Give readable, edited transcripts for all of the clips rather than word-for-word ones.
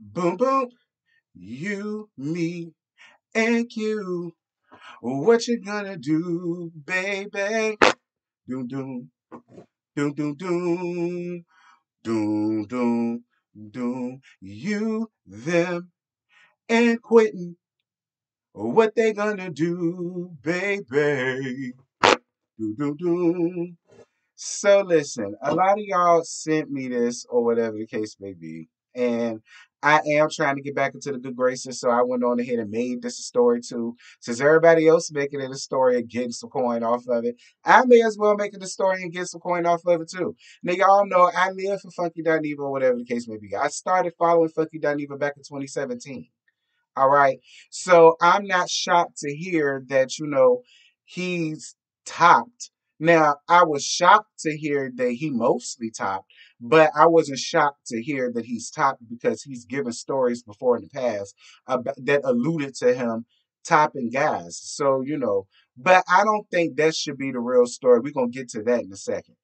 Boom, boom. You, me, and Q. What you gonna do, baby? Doom, doom, doom, doom, doom, doom, doom, doom. You, them, and quitting. What they gonna do, baby? Doom, doom, doom. So listen, a lot of y'all sent me this or whatever the case may be. And I am trying to get back into the good graces, so I went on ahead and made this a story too. Since everybody else making it a story and getting some coin off of it, I may as well make it a story and get some coin off of it too. Now y'all know I live for Funky Dineva or whatever the case may be. I started following Funky Dineva back in 2017. All right. So I'm not shocked to hear that, he's topped. Now, I was shocked to hear that he mostly topped, but I wasn't shocked to hear that he's topped because he's given stories before in the past that alluded to him topping guys. So, but I don't think that should be the real story. We're going to get to that in a second.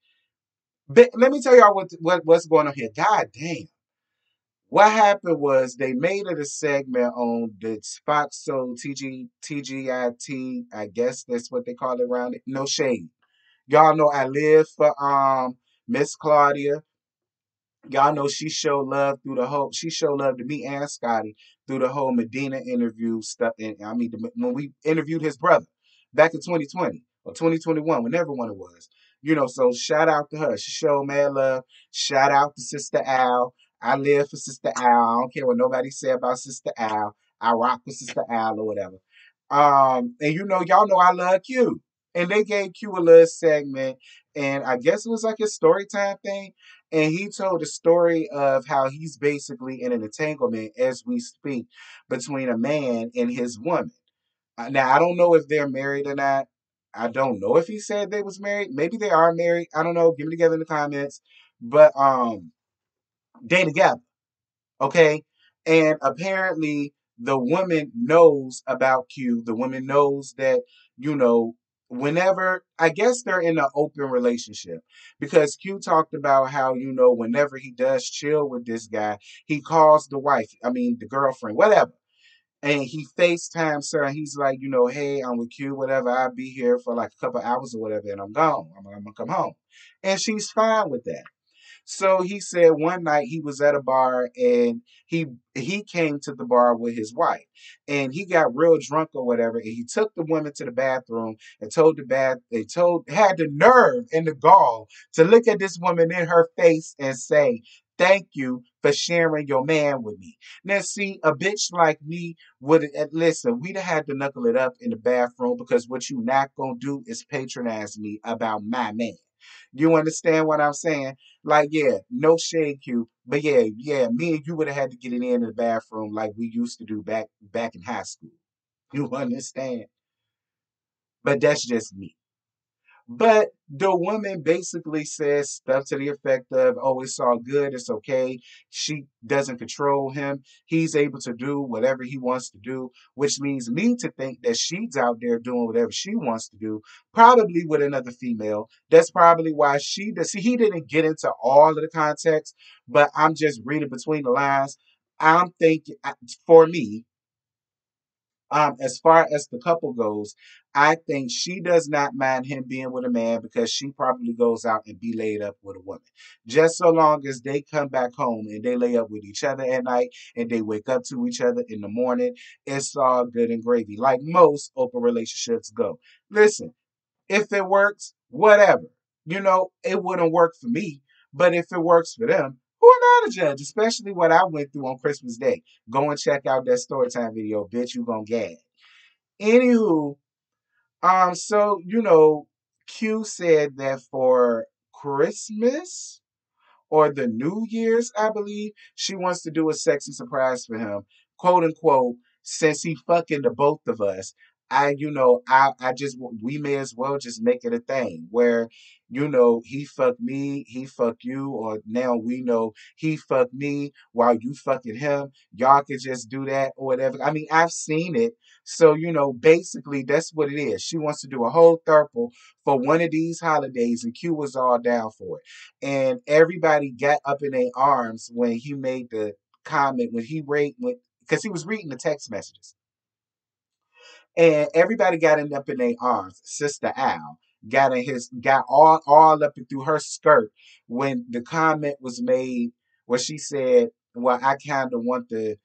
But let me tell y'all what's going on here. God damn. What happened was they made it a segment on the Fox Soul TGIT. I guess that's what they call it around it. No shade. Y'all know I live for Miss Claudia. Y'all know she showed love through the whole. She showed love to me and Scotty through the whole Medina interview stuff. And I mean, when we interviewed his brother back in 2020 or 2021, whenever one it was. So shout out to her. She showed mad love. Shout out to Sister Al. I live for Sister Al. I don't care what nobody say about Sister Al. I rock with Sister Al or whatever. And y'all know I love Q. And they gave Q a little segment, and I guess it was like a story time thing. And he told the story of how he's basically in an entanglement as we speak between a man and his woman. Now I don't know if they're married or not. I don't know if he said they was married. Maybe they are married. I don't know. Give me together in the comments. But they together. Okay. And apparently the woman knows about Q. The woman knows that, whenever, I guess they're in an open relationship because Q talked about how, whenever he does chill with this guy, he calls the wife, I mean, the girlfriend, whatever. And he FaceTimes her and he's like, hey, I'm with Q, whatever. I'll be here for like a couple hours or whatever, and I'm gone. I'm going to come home. And she's fine with that. So he said one night he was at a bar and he came to the bar with his wife and he got real drunk or whatever and he took the woman to the bathroom and had the nerve and the gall to look at this woman in her face and say, "Thank you for sharing your man with me." Now, see, a bitch like me would listen. We'd have had to knuckle it up in the bathroom because what you not gonna do is patronize me about my man. You understand what I'm saying? Like, yeah, no shade, Q, but yeah, me and you would have had to get it in the bathroom like we used to do back in high school. You understand? But that's just me. But the woman basically says stuff to the effect of, "Oh, it's all good. It's okay. She doesn't control him. He's able to do whatever he wants to do," which leads me to think that she's out there doing whatever she wants to do, probably with another female. That's probably why she does. See, he didn't get into all of the context, but I'm just reading between the lines. I'm thinking, for me, as far as the couple goes, I think she does not mind him being with a man because she probably goes out and be laid up with a woman. Just so long as they come back home and they lay up with each other at night and they wake up to each other in the morning, it's all good and gravy, like most open relationships go. Listen, if it works, whatever. It wouldn't work for me, but if it works for them, who am I to judge? Especially what I went through on Christmas Day. Go and check out that storytime video, bitch. You gonna gag. Anywho, so Q said that for Christmas or the New Year's, I believe, she wants to do a sexy surprise for him, quote unquote, since he fucking the both of us. I just, we may as well just make it a thing where, he fucked me, he fucked you, or now we know he fucked me while you fucking him. Y'all could just do that or whatever. I mean, I've seen it. So, basically that's what it is. She wants to do a whole throuple for one of these holidays, and Q was all down for it. And everybody got up in their arms when he made the comment when he read when because he was reading the text messages. And everybody got up in their arms. Sister Al got all up and through her skirt when the comment was made where she said, "Well, I kind of want to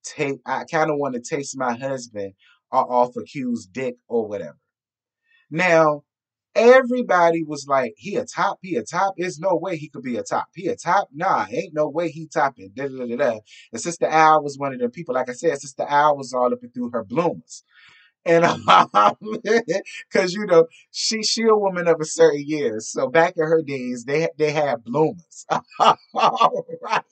taste my husband off of Q's dick or whatever." Now, everybody was like, "He a top, he a top. There's no way he could be a top. He a top? Nah, ain't no way he topping." Da, da, da, da. And Sister Al was one of the people. Like I said, Sister Al was all up and through her bloomers. And because she a woman of a certain year, so back in her days they had bloomers. All right.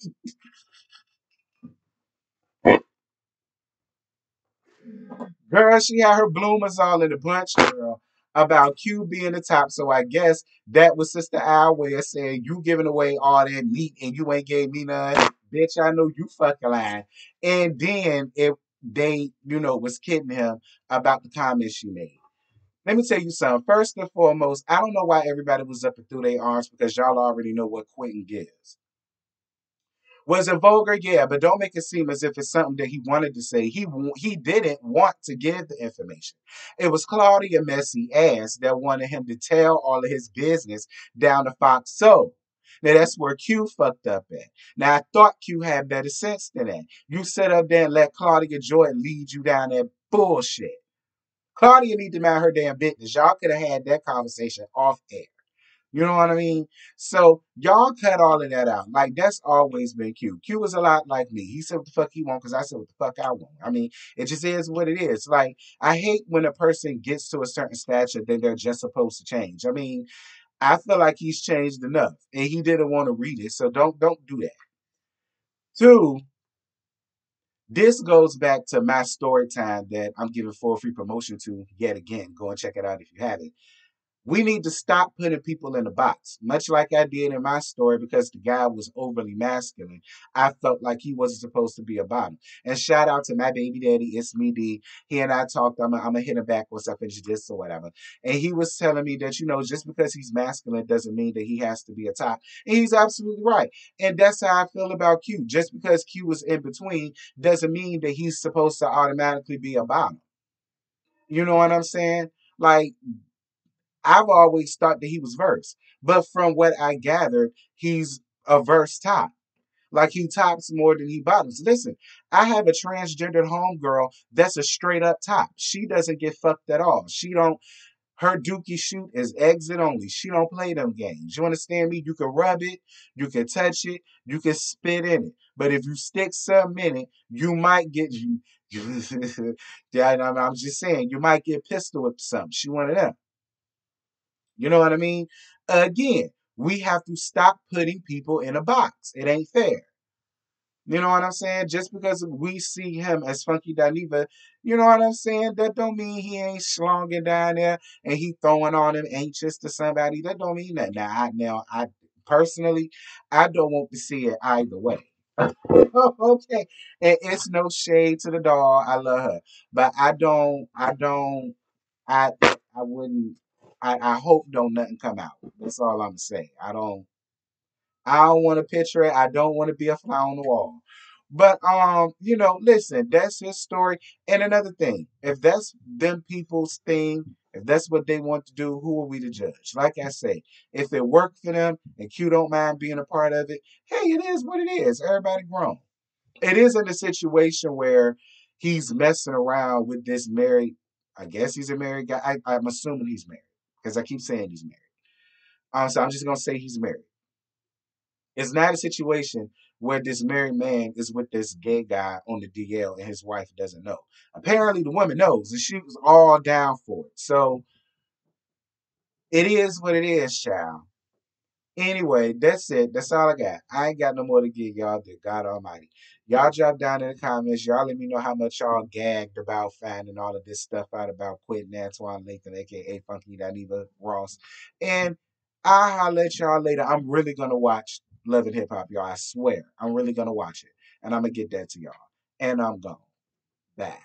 Girl, she had her bloomers all in the bunch, girl, about Q being the top. So I guess that was Sister Al way of saying you giving away all that meat and you ain't gave me none. Bitch, I know you fucking lying. And then if they, was kidding him about the comments she made. Let me tell you something. First and foremost, I don't know why everybody was up and through their arms because y'all already know what Quentin gives. Was it vulgar? Yeah, but don't make it seem as if it's something that he wanted to say. He didn't want to give the information. It was Claudia messy ass that wanted him to tell all of his business down to Fox Soul. Now that's where Q fucked up at. Now I thought Q had better sense than that. You sit up there and let Claudia Joy lead you down that bullshit. Claudia need to mind her damn business. Y'all could have had that conversation off air. You know what I mean? So y'all cut all of that out. Like that's always been Q. Q was a lot like me. He said what the fuck he want because I said what the fuck I want. I mean, it just is what it is. Like I hate when a person gets to a certain stature that they're just supposed to change. I mean, I feel like he's changed enough, and he didn't want to read it. So don't do that. Two, this goes back to my story time that I'm giving full free promotion to yet again. Go and check it out if you haven't. We need to stop putting people in a box, much like I did in my story because the guy was overly masculine. I felt like he wasn't supposed to be a bottom. And shout out to my baby daddy, it's me D. He and I talked. I'm gonna hit him back once I finish this or whatever. And he was telling me that just because he's masculine doesn't mean that he has to be a top. And he's absolutely right. And that's how I feel about Q. Just because Q is in between doesn't mean that he's supposed to automatically be a bottom. You know what I'm saying? Like I've always thought that he was verse, but from what I gathered, he's a verse top. Like he tops more than he bottoms. Listen, I have a transgendered homegirl that's a straight up top. She doesn't get fucked at all. She don't. Her dookie shoot is exit only. She don't play them games. You understand me? You can rub it, you can touch it, you can spit in it. But if you stick some in it, you might get you. Yeah, I'm just saying, you might get pistol with something. She one of them. You know what I mean? Again, we have to stop putting people in a box. It ain't fair. You know what I'm saying? Just because we see him as Funky Dineva, you know what I'm saying? That don't mean he ain't slonging down there and he throwing on him anxious to somebody. That don't mean that. Now, I personally, I don't want to see it either way. Okay. And it's no shade to the dog. I love her. But I wouldn't. I hope don't nothing come out. That's all I'm saying. I don't want to picture it. I don't want to be a fly on the wall. But listen, that's his story. And another thing, if that's them people's thing, if that's what they want to do, who are we to judge? Like I say, if it worked for them and Q don't mind being a part of it, hey, it is what it is. Everybody grown. It isn't a situation where he's messing around with this married. I guess he's a married guy. I'm assuming he's married because I keep saying he's married. So I'm just gonna say he's married. It's not a situation where this married man is with this gay guy on the DL and his wife doesn't know. Apparently, the woman knows and she was all down for it. So it is what it is, child. Anyway, that's it. That's all I got. I ain't got no more to give y'all. Dear God Almighty. Y'all drop down in the comments. Y'all let me know how much y'all gagged about finding all of this stuff out about Quentin Antoine Lathan, aka Funky Dineva Ross. And I'll holler at y'all later. I'm really gonna watch Love and Hip Hop, y'all. I swear. I'm really gonna watch it. And I'm gonna get that to y'all. And I'm gone. Bye.